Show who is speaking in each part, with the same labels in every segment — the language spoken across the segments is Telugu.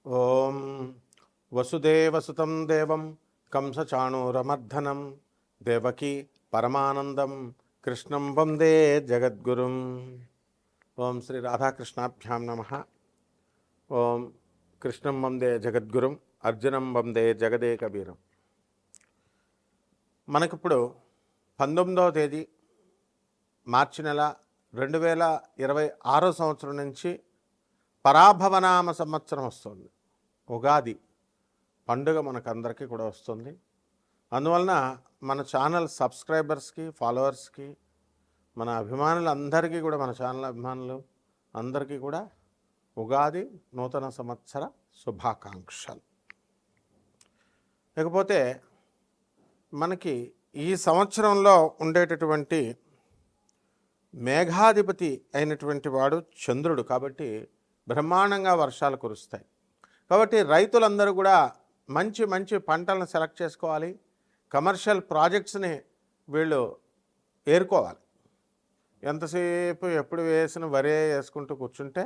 Speaker 1: ఓం వసుదేవసుతం దేవం కంసచాణూరమర్ధనం దేవకీ పరమానందం కృష్ణం వందే జగద్గురుం. ఓం శ్రీ రాధాకృష్ణాభ్యాం నమః. ఓం కృష్ణం వందే జగద్గురుం అర్జునం వందే జగదేకవీరం. మనకిప్పుడు 19వ తేదీ మార్చి నెల 2026 సంవత్సరం నుంచి పరాభవనామ సంవత్సరం వస్తుంది. ఉగాది పండుగ మనకందరికీ కూడా వస్తుంది. అందువలన మన ఛానల్ సబ్స్క్రైబర్స్కి, ఫాలోవర్స్కి, మన అభిమానులందరికీ కూడా, మన ఛానల్ అభిమానులు అందరికీ కూడా ఉగాది నూతన సంవత్సర శుభాకాంక్షలు. లేకపోతే మనకి ఈ సంవత్సరంలో ఉండేటటువంటి మేఘాధిపతి అయినటువంటి వాడు చంద్రుడు. కాబట్టి బ్రహ్మాండంగా వర్షాలు కురుస్తాయి. కాబట్టి రైతులందరూ కూడా మంచి మంచి పంటలను సెలెక్ట్ చేసుకోవాలి. కమర్షియల్ ప్రాజెక్ట్స్ని వీళ్ళు ఏరుకోవాలి. ఎంతసేపు ఎప్పుడు వేసిన వరే వేసుకుంటూ కూర్చుంటే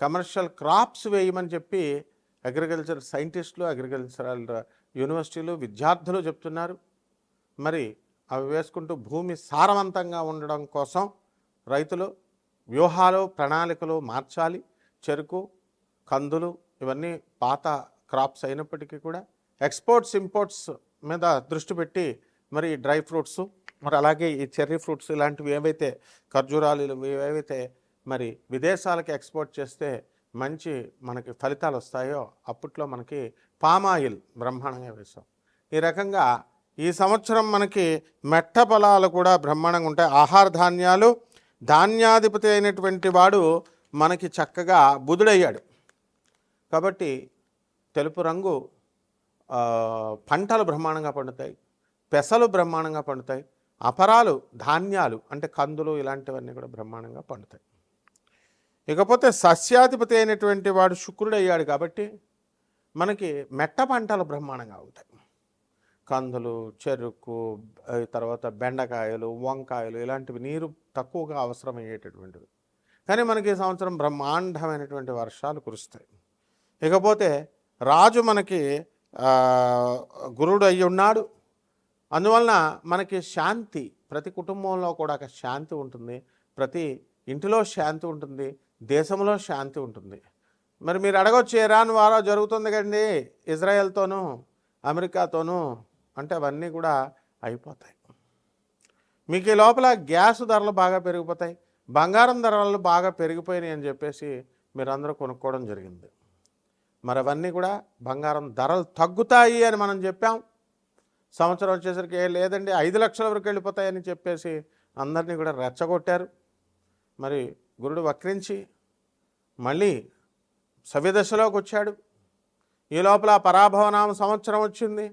Speaker 1: కమర్షియల్ క్రాప్స్ వేయమని చెప్పి అగ్రికల్చర్ సైంటిస్టులు, అగ్రికల్చరల్ యూనివర్సిటీలు, విద్యార్థులు చెప్తున్నారు. మరి అవి వేసుకుంటూ భూమి సారవంతంగా ఉండడం కోసం రైతులు వ్యూహాలు, ప్రణాళికలు మార్చాలి. చెరుకు, కందులు ఇవన్నీ పాత క్రాప్స్ అయినప్పటికీ కూడా ఎక్స్పోర్ట్స్, ఇంపోర్ట్స్ మీద దృష్టి పెట్టి మరి డ్రై ఫ్రూట్స్, మరి అలాగే ఈ చెర్రీ ఫ్రూట్స్ ఇలాంటివి ఏవైతే, ఖర్జూరాలు ఏవైతే మరి విదేశాలకి ఎక్స్పోర్ట్ చేస్తే మంచి మనకి ఫలితాలు వస్తాయో అప్పట్లో మనకి పామాయిల్ బ్రహ్మాండంగా వేసాం. ఈ రకంగా ఈ సంవత్సరం మనకి మెట్ట పొలాలు కూడా బ్రహ్మాండంగా ఉంటాయి. ఆహార ధాన్యాలు, ధాన్యాధిపతి అయినటువంటి వాడు మనకి చక్కగా బుధుడయ్యాడు. కాబట్టి తెలుపు రంగు పంటలు బ్రహ్మాండంగా పండుతాయి, పెసలు బ్రహ్మాండంగా పండుతాయి, అపరాలు, ధాన్యాలు అంటే కందులు ఇలాంటివన్నీ కూడా బ్రహ్మాండంగా పండుతాయి. ఇకపోతే సస్యాధిపతి అయినటువంటి వాడు శుక్రుడు అయ్యాడు. కాబట్టి మనకి మెట్ట పంటలు బ్రహ్మాండంగా అవుతాయి. కందులు, చెరుకు, తర్వాత బెండకాయలు, వంకాయలు ఇలాంటివి నీరు తక్కువగా అవసరమయ్యేటటువంటివి. కానీ మనకి ఈ సంవత్సరం బ్రహ్మాండమైనటువంటి వర్షాలు కురుస్తాయి. ఇకపోతే రాజు మనకి గురుడు అయి ఉన్నాడు. అందువలన మనకి శాంతి, ప్రతి కుటుంబంలో కూడా ఒక శాంతి ఉంటుంది, ప్రతి ఇంటిలో శాంతి ఉంటుంది, దేశంలో శాంతి ఉంటుంది. మరి మీరు అడగొచ్చు, ఇరాన్ వారా జరుగుతుంది కండి ఇజ్రాయెల్తోనూ అమెరికాతోనూ అంటే అవన్నీ కూడా అయిపోతాయి. మీకు ఈ లోపల గ్యాస్ ధరలు బాగా పెరిగిపోతాయి, బంగారం ధరలు బాగా పెరిగిపోయినాయి అని చెప్పేసి మీరందరూ కొనుక్కోవడం జరిగింది. మరి అవన్నీ కూడా బంగారం ధరలు తగ్గుతాయి అని మనం చెప్పాం. సంవత్సరం వచ్చేసరికి లేదండి 5 లక్షల వరకు వెళ్ళిపోతాయని చెప్పేసి అందరినీ కూడా రెచ్చగొట్టారు. మరి గురుడు వక్రించి మళ్ళీ సవ్యదశలోకి వచ్చాడు. ఈ లోపల పరాభవనామ సంవత్సరం వచ్చింది.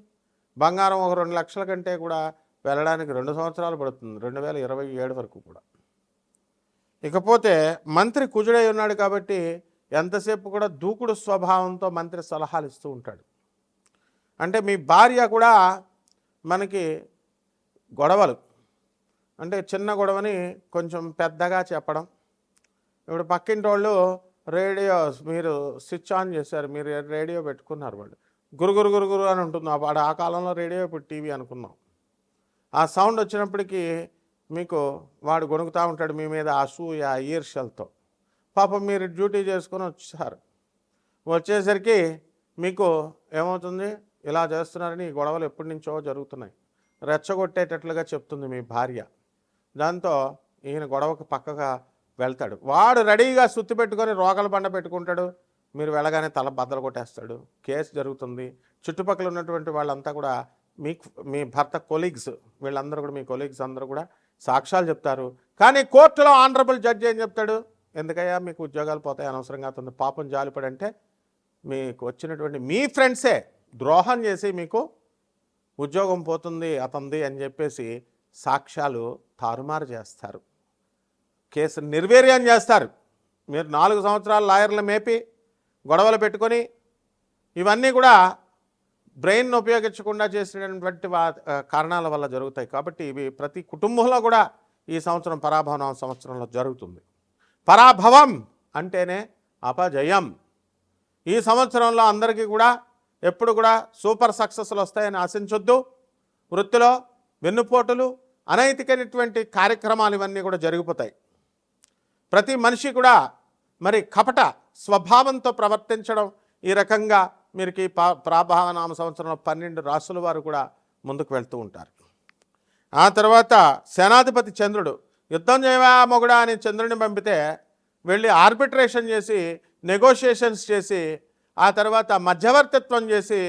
Speaker 1: బంగారం ఒక 2 లక్షల కంటే కూడా వెళ్ళడానికి 2 సంవత్సరాలు పడుతుంది, 2027 వరకు కూడా. ఇకపోతే మంత్రి కుజుడై ఉన్నాడు. కాబట్టి ఎంతసేపు కూడా దూకుడు స్వభావంతో మంత్రి సలహాలు ఇస్తూ ఉంటాడు. అంటే మీ భార్య కూడా మనకి గొడవలు, అంటే చిన్న గొడవని కొంచెం పెద్దగా చెప్పడం. ఇప్పుడు పక్కింటి వాళ్ళు రేడియో మీరు స్విచ్ ఆన్ చేశారు, మీరు రేడియో పెట్టుకున్నారు, వాళ్ళు గురుగురు గురుగురు అని ఉంటుంది. వాడు ఆ కాలంలో రేడియో, ఇప్పుడు టీవీ అనుకున్నాం. ఆ సౌండ్ వచ్చినప్పటికీ మీకు వాడు గొణుకుతూ ఉంటాడు మీ మీద అసూయ, ఈర్ష్యలతో. పాపం మీరు డ్యూటీ చేసుకొని వచ్చేసరికి మీకు ఏమవుతుంది, ఇలా చేస్తున్నారని ఈ గొడవలు ఎప్పటి నుంచో జరుగుతున్నాయి, రెచ్చగొట్టేటట్లుగా చెప్తుంది మీ భార్య. దాంతో ఈయన గొడవకు పక్కగా వెళ్తాడు. వాడు రెడీగా సుత్తి పెట్టుకొని రోకల బండ పెట్టుకుంటాడు. మీరు వెళ్ళగానే తల బద్దలు కొట్టేస్తాడు. కేసు జరుగుతుంది. చుట్టుపక్కల ఉన్నటువంటి వాళ్ళంతా కూడా మీ భర్త కొలీగ్స్, వీళ్ళందరూ కూడా, మీ కొలీగ్స్ అందరూ కూడా సాక్ష్యాలు చెప్తారు. కానీ కోర్టులో ఆనరబుల్ జడ్జి ఏం చెప్తాడు, ఎందుకయ్యా మీకు ఉద్యోగాలు పోతాయి అనవసరంగా అతను పాపం జాలిపడంటే మీకు వచ్చినటువంటి మీ ఫ్రెండ్సే ద్రోహం చేసి మీకు ఉద్యోగం పోతుంది అతనిది అని చెప్పేసి సాక్ష్యాలు తారుమారు చేస్తారు, కేసు నిర్వీర్యం చేస్తారు. మీరు 4 సంవత్సరాలు లాయర్లు మేపి గొడవలు పెట్టుకొని ఇవన్నీ కూడా బ్రెయిన్ ఉపయోగించకుండా చేసినటువంటి కారణాల వల్ల జరుగుతాయి. కాబట్టి ఇవి ప్రతి కుటుంబంలో కూడా ఈ సంవత్సరం పరాభవన సంవత్సరంలో జరుగుతుంది. పరాభవం అంటేనే అపజయం. ఈ సంవత్సరంలో అందరికీ కూడా ఎప్పుడు కూడా సూపర్ సక్సెస్లు వస్తాయని ఆశించొద్దు. వృత్తిలో వెన్నుపోటులు, అనైతికమైనటువంటి కార్యక్రమాలు ఇవన్నీ కూడా జరిగిపోతాయి. ప్రతి మనిషి కూడా మరి కపట స్వభావంతో ప్రవర్తించడం, ఈ రకంగా మీరుకి ప్రాభావనామ సంవత్సరంలో 12 రాసుల వారు కూడా ముందుకు వెళ్తూ ఉంటారు. ఆ తర్వాత సేనాధిపతి చంద్రుడు, యుద్ధం చేయవా మొగుడా అని చంద్రుడిని పంపితే వెళ్ళి ఆర్బిట్రేషన్ చేసి, నెగోషియేషన్స్ చేసి, ఆ తర్వాత మధ్యవర్తిత్వం చేసి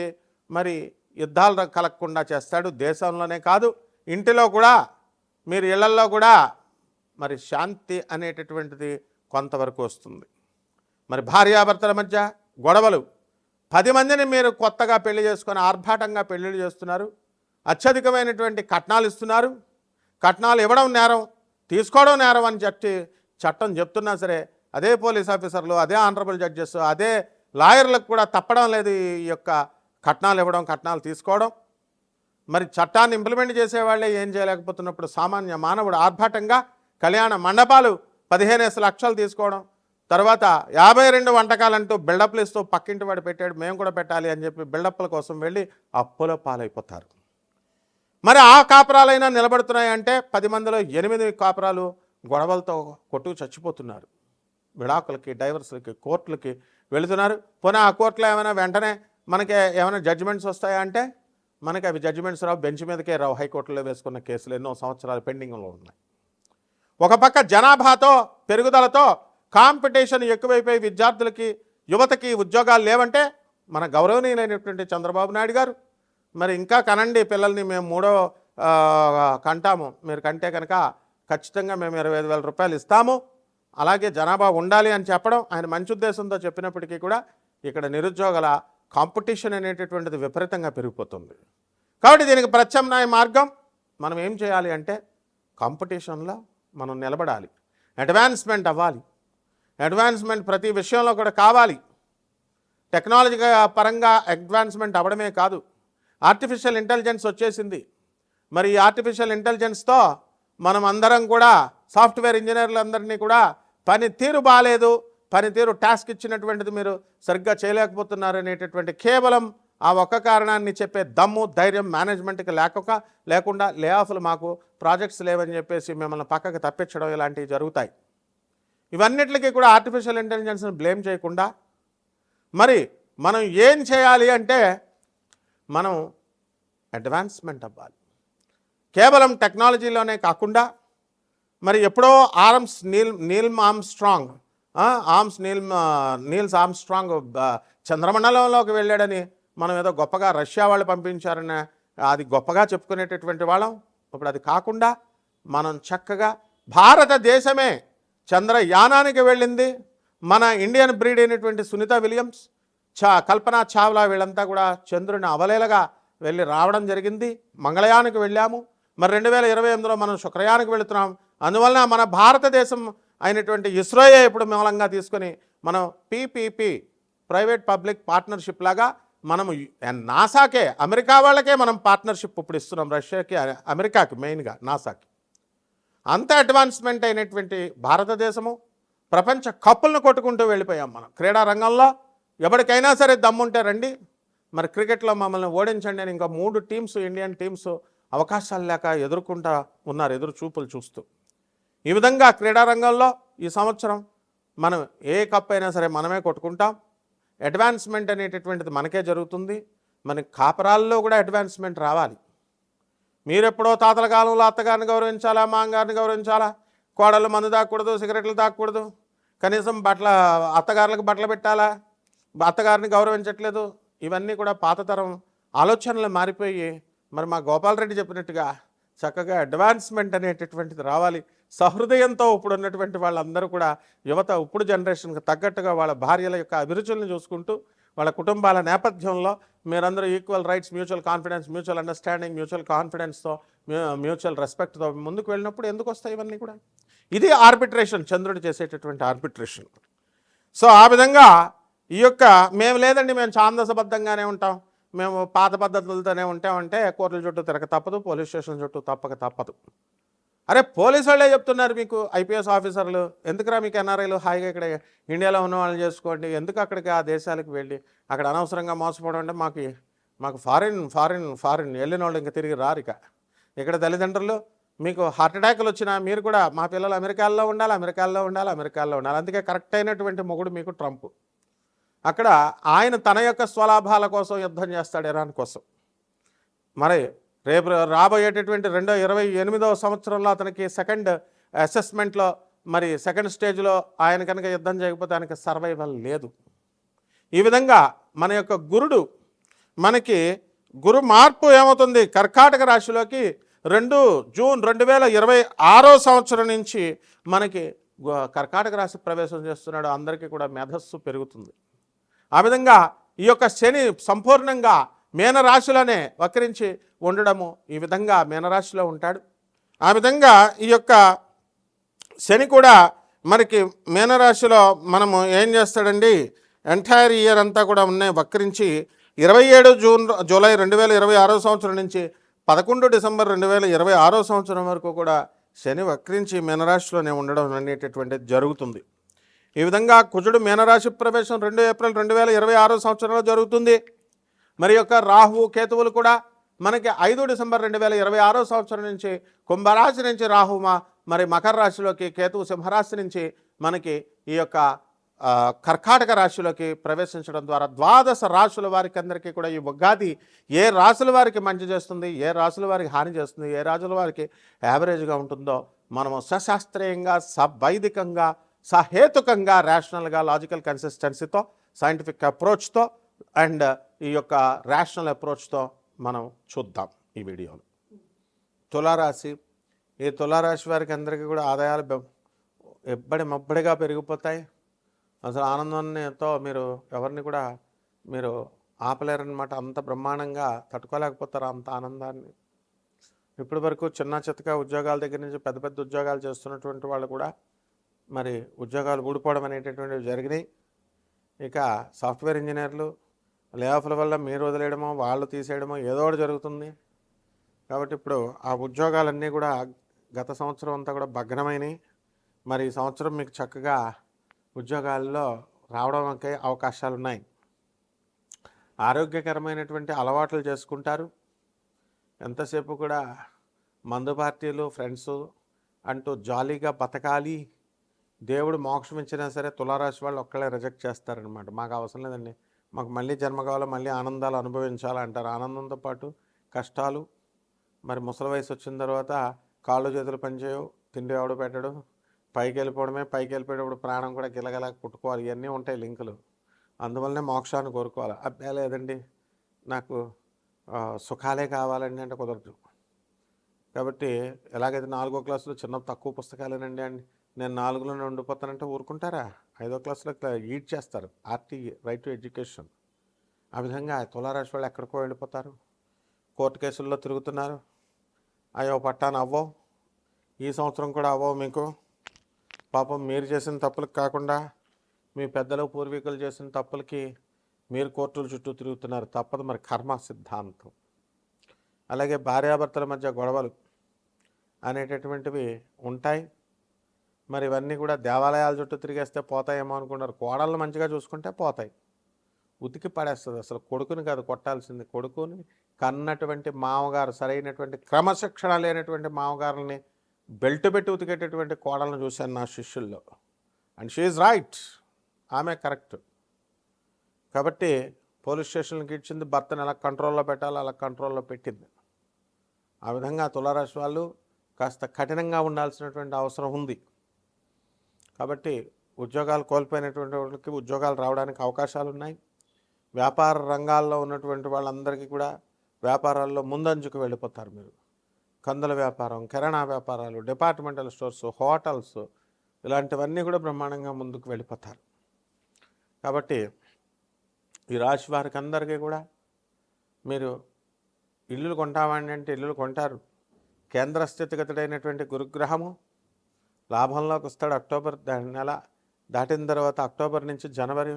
Speaker 1: మరి యుద్ధాలు కలగకుండా చేస్తాడు. దేశంలోనే కాదు, ఇంటిలో కూడా, మీరు ఇళ్లల్లో కూడా మరి శాంతి అనేటటువంటిది కొంతవరకు వస్తుంది. మరి భార్యాభర్తల మధ్య గొడవలు, 10 మందిని మీరు కొత్తగా పెళ్లి చేసుకొని ఆర్భాటంగా పెళ్లిళ్ళు చేస్తున్నారు, అత్యధికమైనటువంటి కట్నాలు ఇస్తున్నారు. కట్నాలు ఇవ్వడం నేరం, తీసుకోవడం నేరం అని చట్టం చెప్తున్నా సరే అదే పోలీస్ ఆఫీసర్లు, అదే ఆనరబుల్ జడ్జెస్, అదే లాయర్లకు కూడా తప్పడం లేదు ఈ యొక్క కట్నాలు ఇవ్వడం, కట్నాలు తీసుకోవడం. మరి చట్టాన్ని ఇంప్లిమెంట్ చేసేవాళ్ళే ఏం చేయలేకపోతున్నప్పుడు సామాన్య మానవుడు ఆర్భాటంగా కళ్యాణ మండపాలు 15 లక్షలు తీసుకోవడం, తర్వాత 52 వంటకాలంటూ బిల్డప్లు ఇస్తూ పక్కింటి వాడు పెట్టాడు మేము కూడా పెట్టాలి అని చెప్పి బిల్డప్ల కోసం వెళ్ళి అప్పుల పాలైపోతారు. మరి ఆ కాపురాలైనా నిలబడుతున్నాయంటే 10 మందిలో 8 కాపురాలు గొడవలతో కొట్టుకు చచ్చిపోతున్నారు. విడాకులకి, డైవర్స్లకి, కోర్టులకి వెళుతున్నారు. పోనీ ఆ కోర్టులో ఏమైనా వెంటనే మనకి ఏమైనా జడ్జిమెంట్స్ వస్తాయా అంటే మనకి అవి జడ్జిమెంట్స్ రావు, బెంచ్ మీదకే రావు. హైకోర్టులో వేసుకున్న కేసులు ఎన్నో సంవత్సరాలు పెండింగ్లో ఉన్నాయి. ఒక పక్క జనాభాతో పెరుగుదలతో కాంపిటీషన్ ఎక్కువైపోయి విద్యార్థులకి, యువతకి ఉద్యోగాలు లేవంటే మన గౌరవనీయులైనటువంటి చంద్రబాబు నాయుడు గారు మరి ఇంకా కనండి పిల్లల్ని, మేము 3వ కంటాము, మీరు కంటే కనుక ఖచ్చితంగా మేము 25,000 రూపాయలు ఇస్తాము, అలాగే జనాభా ఉండాలి అని చెప్పడం ఆయన మంచి ఉద్దేశంతో చెప్పినప్పటికీ కూడా ఇక్కడ నిరుద్యోగుల కాంపిటీషన్ అనేటటువంటిది విపరీతంగా పెరిగిపోతుంది. కాబట్టి దీనికి ప్రత్యామ్నాయ మార్గం మనం ఏం చేయాలి అంటే కాంపిటీషన్లో మనం నిలబడాలి, అడ్వాన్స్మెంట్ అవ్వాలి. అడ్వాన్స్మెంట్ ప్రతి విషయంలో కూడా కావాలి. టెక్నాలజీ పరంగా అడ్వాన్స్మెంట్ అవ్వడమే కాదు, ఆర్టిఫిషియల్ ఇంటెలిజెన్స్ వచ్చేసింది. మరి ఈ ఆర్టిఫిషియల్ ఇంటెలిజెన్స్తో మనం అందరం కూడా సాఫ్ట్వేర్ ఇంజనీర్లందరినీ కూడా పనితీరు బాగాలేదు, పనితీరు టాస్క్ ఇచ్చినటువంటిది మీరు సరిగ్గా చేయలేకపోతున్నారు అనేటటువంటి కేవలం ఆ ఒక్క కారణాన్ని చెప్పే దమ్ము, ధైర్యం మేనేజ్మెంట్కి లేకుండా లే ఆఫ్లు, మాకు ప్రాజెక్ట్స్ లేవని చెప్పేసి మిమ్మల్ని పక్కకు తప్పించడం ఇలాంటివి జరుగుతాయి. ఇవన్నిటికీ కూడా ఆర్టిఫిషియల్ ఇంటెలిజెన్స్ని బ్లేమ్ చేయకుండా మరి మనం ఏం చేయాలి అంటే మనం అడ్వాన్స్మెంట్ అవ్వాలి. కేవలం టెక్నాలజీలోనే కాకుండా మరి ఎప్పుడో నీల్స్ ఆర్మ్స్ట్రాంగ్ చంద్రమండలంలోకి వెళ్ళాడని మనం ఏదో గొప్పగా రష్యా వాళ్ళు పంపించారని అది గొప్పగా చెప్పుకునేటటువంటి వాళ్ళం. ఇప్పుడు అది కాకుండా మనం చక్కగా భారతదేశమే చంద్రయానానికి వెళ్ళింది. మన ఇండియన్ బ్రీడ్ అయినటువంటి సునీత విలియమ్స్, కల్పనా చావ్లా వీళ్ళంతా కూడా చంద్రుని అవలేలగా వెళ్ళి రావడం జరిగింది. మంగళయానికి వెళ్ళాము. మరి 2028లో మనం శుక్రయానికి వెళుతున్నాం. అందువలన మన భారతదేశం అయినటువంటి ఇస్రోయే ఇప్పుడు మూలంగా తీసుకొని మనం పీపీపీ, ప్రైవేట్ పబ్లిక్ పార్ట్నర్షిప్ లాగా మనము నాసాకే, అమెరికా వాళ్ళకే మనం పార్ట్నర్షిప్ ఇప్పుడు ఇస్తున్నాం. రష్యాకి, అమెరికాకి, మెయిన్గా నాసాకి. అంత అడ్వాన్స్మెంట్ అయినటువంటి భారతదేశము ప్రపంచ కప్పులను కొట్టుకుంటూ వెళ్ళిపోయాం. మనం క్రీడా రంగంలో ఎవరికైనా సరే దమ్ముంటే రండి, మరి క్రికెట్లో మమ్మల్ని ఓడించండి అని ఇంకా 3 టీమ్స్, ఇండియన్ టీమ్స్ అవకాశాలు లేక ఎదుర్కొంటా ఉన్నారు, ఎదురు చూపులు చూస్తూ. ఈ విధంగా క్రీడారంగంలో ఈ సంవత్సరం మనం ఏ కప్ అయినా సరే మనమే కొట్టుకుంటాం. అడ్వాన్స్మెంట్ అనేటటువంటిది మనకే జరుగుతుంది. మన కాపురాల్లో కూడా అడ్వాన్స్మెంట్ రావాలి. మీరెప్పుడో తాతల కాలంలో అత్తగారిని గౌరవించాలా, మామగారిని గౌరవించాలా, కోడళ్ళు మందు తాగకూడదు, సిగరెట్లు తాగకూడదు, కనీసం అత్తగారులకు బట్టలు పెట్టాలా, అత్తగారిని గౌరవించట్లేదు. ఇవన్నీ కూడా పాతతరం ఆలోచనలు మారిపోయి మరి మా గోపాలరెడ్డి చెప్పినట్టుగా చక్కగా అడ్వాన్స్మెంట్ అనేటటువంటిది రావాలి. సహృదయంతో ఇప్పుడు ఉన్నటువంటి వాళ్ళందరూ కూడా యువత ఇప్పుడు జనరేషన్కి తగ్గట్టుగా వాళ్ళ భార్యల యొక్క అభిరుచులను చూసుకుంటూ వాళ్ళ కుటుంబాల నేపథ్యంలో మీరందరూ equal rights, mutual confidence, mutual understanding, mutual కాన్ఫిడెన్స్తో, మ్యూచువల్ రెస్పెక్ట్తో ముందుకు వెళ్ళినప్పుడు ఎందుకు వస్తాయి ఇవన్నీ కూడా? ఇది ఆర్బిట్రేషన్, చంద్రుడు చేసేటటువంటి ఆర్బిట్రేషన్. సో ఆ విధంగా ఈ యొక్క మేము లేదండి, మేము ఛాందసబద్ధంగానే ఉంటాం, మేము పాత పద్ధతులతోనే ఉంటామంటే కోర్టుల చుట్టూ తిరగ తప్పదు, పోలీస్ స్టేషన్ చుట్టూ తప్పదు. అరే పోలీసు వాళ్ళే చెప్తున్నారు మీకు, ఐపీఎస్ ఆఫీసర్లు, ఎందుకురా మీకు ఎన్ఆర్ఐలు హాయిగా ఇక్కడ ఇండియాలో ఉన్న వాళ్ళని చేసుకోండి, ఎందుకు అక్కడికి ఆ దేశాలకు వెళ్ళి అక్కడ అనవసరంగా మోసపోవడం అంటే మాకు ఫారిన్ వెళ్ళిన వాళ్ళు ఇంకా తిరిగి రారు. ఇక్కడ తల్లిదండ్రులు మీకు హార్ట్ అటాక్లు వచ్చినా మీరు కూడా మా పిల్లలు అమెరికాలో ఉండాలి. అందుకే కరెక్ట్ అయినటువంటి మొగుడు మీకు ట్రంప్. అక్కడ ఆయన తన యొక్క స్వలాభాల కోసం యుద్ధం చేస్తాడు ఇరాన్ కోసం. మరి రేపు రాబోయేటటువంటి 2028వ సంవత్సరంలో అతనికి సెకండ్ అసెస్మెంట్లో మరి సెకండ్ స్టేజ్లో ఆయన కనుక యుద్ధం చేయకపోతే ఆయనకి సర్వైవల్ లేదు. ఈ విధంగా మన యొక్క గురుడు మనకి గురు మార్పు ఏమవుతుంది, కర్కాటక రాశిలోకి 2 జూన్ 2026వ సంవత్సరం నుంచి మనకి కర్కాటక రాశి ప్రవేశం చేస్తున్నాడు. అందరికీ కూడా మేధస్సు పెరుగుతుంది. ఆ విధంగా ఈ యొక్క శని సంపూర్ణంగా మీనరాశిలోనే వక్రించి ఉండడము, ఈ విధంగా మీనరాశిలో ఉంటాడు. ఆ విధంగా ఈ యొక్క శని కూడా మనకి మీనరాశిలో మనము ఏం చేస్తాడండి, ఎంటైర్ ఇయర్ అంతా కూడా ఉన్నాయి వక్రించి 27 జూలై 2026వ సంవత్సరం నుంచి 11 డిసెంబర్ 2026వ సంవత్సరం వరకు కూడా శని వక్రించి మీనరాశిలోనే ఉండడం అనేటటువంటిది జరుగుతుంది. ఈ విధంగా కుజుడు మీనరాశి ప్రవేశం 2 ఏప్రిల్ 2026వ సంవత్సరంలో జరుగుతుంది. మరి యొక్క రాహు కేతువులు కూడా మనకి 5 డిసెంబర్ 2026వ సంవత్సరం నుంచి కుంభరాశి నుంచి రాహు మరి మకర రాశిలోకి, కేతువు సింహరాశి నుంచి మనకి ఈ యొక్క కర్కాటక రాశిలోకి ప్రవేశించడం ద్వారా 12 రాశుల వారికి అందరికీ కూడా ఈ ఉగాది ఏ రాశుల వారికి మంచి చేస్తుంది, ఏ రాశుల వారికి హాని చేస్తుంది, ఏ రాశుల వారికి యావరేజ్గా ఉంటుందో మనము సశాస్త్రీయంగా, వైదికంగా, సహేతుకంగా, రేషనల్గా, లాజికల్ కన్సిస్టెన్సీతో, సైంటిఫిక్ అప్రోచ్తో అండ్ ఈ యొక్క రేషనల్ అప్రోచ్తో మనం చూద్దాం ఈ వీడియోలో. తులారాశి, ఈ తులారాశి వారికి అందరికీ కూడా ఆదాయాలు మబ్బడిగా పెరిగిపోతాయి. అసలు ఆనందంతో మీరు ఎవరిని కూడా మీరు ఆపలేరనమాట. అంత బ్రహ్మాండంగా తట్టుకోలేకపోతారు అంత ఆనందాన్ని. ఇప్పటి వరకు చిన్న చితక ఉద్యోగాల దగ్గర నుంచి పెద్ద పెద్ద ఉద్యోగాలు చేస్తున్నటువంటి వాళ్ళు కూడా మరి ఉద్యోగాలు ఊడిపోవడం అనేటటువంటివి జరిగినాయి. ఇక సాఫ్ట్వేర్ ఇంజనీర్లు లే ఆఫ్ల వల్ల మీరు వదిలేయడమో వాళ్ళు తీసేయడమో ఏదో ఒకటి జరుగుతుంది. కాబట్టి ఇప్పుడు ఆ ఉద్యోగాలన్నీ కూడా గత సంవత్సరం అంతా కూడా భగ్నమైనవి. మరి ఈ సంవత్సరం మీకు చక్కగా ఉద్యోగాల్లో రావడానికి అవకాశాలు ఉన్నాయి. ఆరోగ్యకరమైనటువంటి అలవాట్లు చేసుకుంటారు. ఎంతసేపు కూడా మందు పార్టీలు, ఫ్రెండ్స్ అంటూ జాలీగా బతకాలి, దేవుడు మోక్షం ఇచ్చినా సరే తులారాశి వాళ్ళు ఒక్కళ్ళే రిజెక్ట్ చేస్తారనమాట. మాకు అవసరం లేదండి, మాకు మళ్ళీ జన్మ కావాలో, మళ్ళీ ఆనందాలు అనుభవించాలంటారు. ఆనందంతో పాటు కష్టాలు. మరి ముసలి వయసు వచ్చిన తర్వాత కాళ్ళు చేతులు పనిచేయవు, తిండి ఎవడు పెట్టడు, పైకి వెళ్ళిపోయేటప్పుడు ప్రాణం కూడా గిలగల పుట్టుకోవాలి. ఇవన్నీ ఉంటాయి లింకులు. అందువల్లనే మోక్షాన్ని కోరుకోవాలి. అబ్బే లేదండి నాకు సుఖాలే కావాలండి అంటే కుదరదు. కాబట్టి ఎలాగైతే 4వ క్లాసులో చిన్న తక్కువ పుస్తకాలేనండి అండి నేను 4లోనే ఉండిపోతానంటే ఊరుకుంటారా? 5వ క్లాసులో ఈడ్ చేస్తారు. RTE, right to education. ఆ విధంగా తులారాశి వాళ్ళు ఎక్కడికో వెళ్ళిపోతారు. కోర్టు కేసుల్లో తిరుగుతున్నారు. అయ్యో పట్టాను అవ్వవు, ఈ సంవత్సరం కూడా అవ్వవు మీకు. పాపం మీరు చేసిన తప్పులకు కాకుండా మీ పెద్దలు పూర్వీకులు చేసిన తప్పులకి మీరు కోర్టుల చుట్టూ తిరుగుతున్నారు. తప్పదు, మరి కర్మ సిద్ధాంతం. అలాగే భార్యాభర్తల మధ్య గొడవలు అనేటటువంటివి ఉంటాయి. మరి ఇవన్నీ కూడా దేవాలయాల చుట్టూ తిరిగేస్తే పోతాయేమో అనుకున్నారు. కోడళ్ళు మంచిగా చూసుకుంటే పోతాయి. ఉతికి పడేస్తుంది. అసలు కొడుకుని కాదు కొట్టాల్సింది, కొడుకుని కన్నటువంటి మామగారు, సరైనటువంటి క్రమశిక్షణ లేనటువంటి మామగారుల్ని బెల్ట్ పెట్టి ఉతికేటటువంటి కోడలను చూశాను నా శిష్యుల్లో. అండ్ షీ ఈజ్ రైట్, ఆమె కరెక్ట్. కాబట్టి పోలీస్ స్టేషన్కి ఇచ్చింది, భర్తను ఎలా కంట్రోల్లో పెట్టాలో అలా కంట్రోల్లో పెట్టింది. ఆ విధంగా తులారాశి వాళ్ళు కాస్త కఠినంగా ఉండాల్సినటువంటి అవసరం ఉంది. కాబట్టి ఉద్యోగాలు కోల్పోయినటువంటి వాళ్ళకి ఉద్యోగాలు రావడానికి అవకాశాలు ఉన్నాయి. వ్యాపార రంగాల్లో ఉన్నటువంటి వాళ్ళందరికీ కూడా వ్యాపారాల్లో ముందంజుకు వెళ్ళిపోతారు. మీరు కందుల వ్యాపారం, కిరాణా వ్యాపారాలు, డిపార్ట్మెంటల్ స్టోర్స్, హోటల్స్, ఇలాంటివన్నీ కూడా బ్రహ్మాండంగా ముందుకు వెళ్ళిపోతారు. కాబట్టి ఈ రాశి వారికి అందరికీ కూడా మీరు ఇల్లులు కొంటామండి అంటే ఇల్లులు కొంటారు. కేంద్ర స్థితిగతుడైనటువంటి గురుగ్రహము లాభంలోకి వస్తాడు. అక్టోబర్ నెల దాటిన తర్వాత అక్టోబర్ నుంచి జనవరి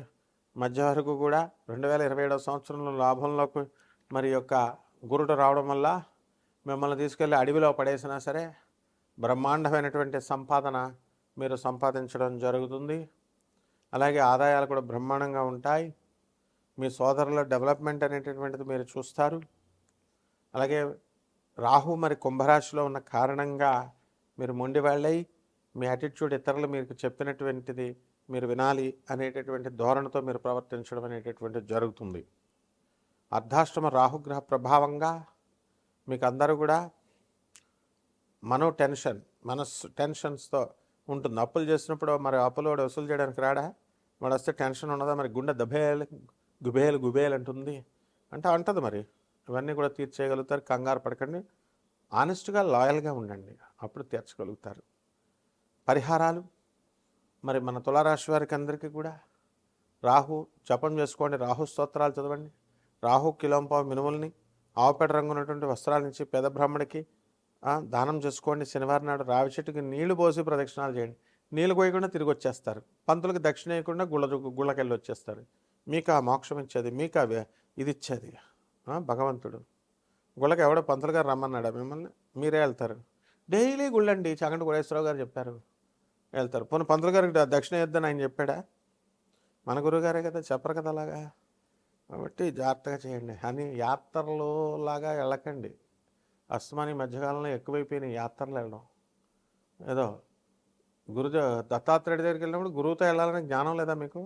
Speaker 1: మధ్య వరకు కూడా 2027వ సంవత్సరంలో లాభంలోకి మరి యొక్క గురుడు రావడం వల్ల మిమ్మల్ని తీసుకెళ్ళి అడవిలో పడేసినా సరే బ్రహ్మాండమైనటువంటి సంపాదన మీరు సంపాదించడం జరుగుతుంది. అలాగే ఆదాయాలు కూడా బ్రహ్మాండంగా ఉంటాయి. మీ సోదరుల డెవలప్మెంట్ అనేటటువంటిది మీరు చూస్తారు. అలాగే రాహు మరి కుంభరాశిలో ఉన్న కారణంగా మీరు మొండి వాళ్ళై మీ యాటిట్యూడ్ ఇతరులు మీకు చెప్పినటువంటిది మీరు వినాలి అనేటటువంటి ధోరణితో మీరు ప్రవర్తించడం అనేటటువంటిది జరుగుతుంది. అర్ధాష్టమ రాహుగ్రహ ప్రభావంగా మీకు అందరూ కూడా మనస్సు టెన్షన్స్తో ఉంటుంది. అప్పులు చేసినప్పుడు మరి అప్పులు వాడు వసూలు చేయడానికి రాడా? వాడు వస్తే టెన్షన్ ఉన్నదా? మరి గుండె గుబేలు అంటుంది అంటే అంటది. మరి ఇవన్నీ కూడా తీర్చేయగలుగుతారు. కంగారు పడకండి, ఆనెస్ట్గా లాయల్గా ఉండండి, అప్పుడు తీర్చగలుగుతారు. పరిహారాలు మరి మన తులారాశి వారికి అందరికీ కూడా రాహు జపం చేసుకోండి, రాహు స్తోత్రాలు చదవండి, రాహు కిలోంపావు మినుముల్ని ఆవుపేట రంగు ఉన్నటువంటి వస్త్రాల నుంచి పేద బ్రాహ్మడికి దానం చేసుకోండి. శనివారం నాడు రావి చెట్టుకి నీళ్లు పోసి ప్రదక్షిణాలు చేయండి. నీళ్ళు పోయకుండా తిరిగి వచ్చేస్తారు. పంతులకు దక్షిణ వేయకుండా గుళ్ళకెళ్ళి వచ్చేస్తారు. మీకు ఆ మోక్షం ఇచ్చేది, మీకు ఇది ఇచ్చేది భగవంతుడు. గుళ్ళకి ఎవడో పంతులు గారు రమ్మన్నాడా మిమ్మల్ని? మీరే వెళ్తారు. డైలీ గుళ్ళండి, చాగంటి కోటేశ్వరరావు గారు చెప్పారు, వెళ్తారు. పోనీ పంతులు గారికి దక్షిణ ఇద్దని ఆయన చెప్పాడా? మన గురువుగారే కదా, చెప్పరు కదా అలాగా. కాబట్టి జాగ్రత్తగా చేయండి. అని యాత్రలో లాగా వెళ్ళకండి. అస్తమాని మధ్యకాలంలో ఎక్కువైపోయినాయి యాత్రలు వెళ్ళడం. ఏదో దత్తాత్రేయుడి దగ్గరికి వెళ్ళినప్పుడు గురువుతో వెళ్ళాలనే జ్ఞానం లేదా మీకు?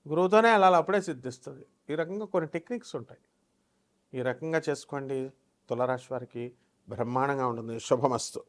Speaker 1: గురువుతోనే వెళ్ళాలి, అప్పుడే సిద్ధిస్తుంది. ఈ రకంగా కొన్ని టెక్నిక్స్ ఉంటాయి. ఈ రకంగా చేసుకోండి. తులారాశి వారికి బ్రహ్మాండంగా ఉంటుంది. శుభమస్తు.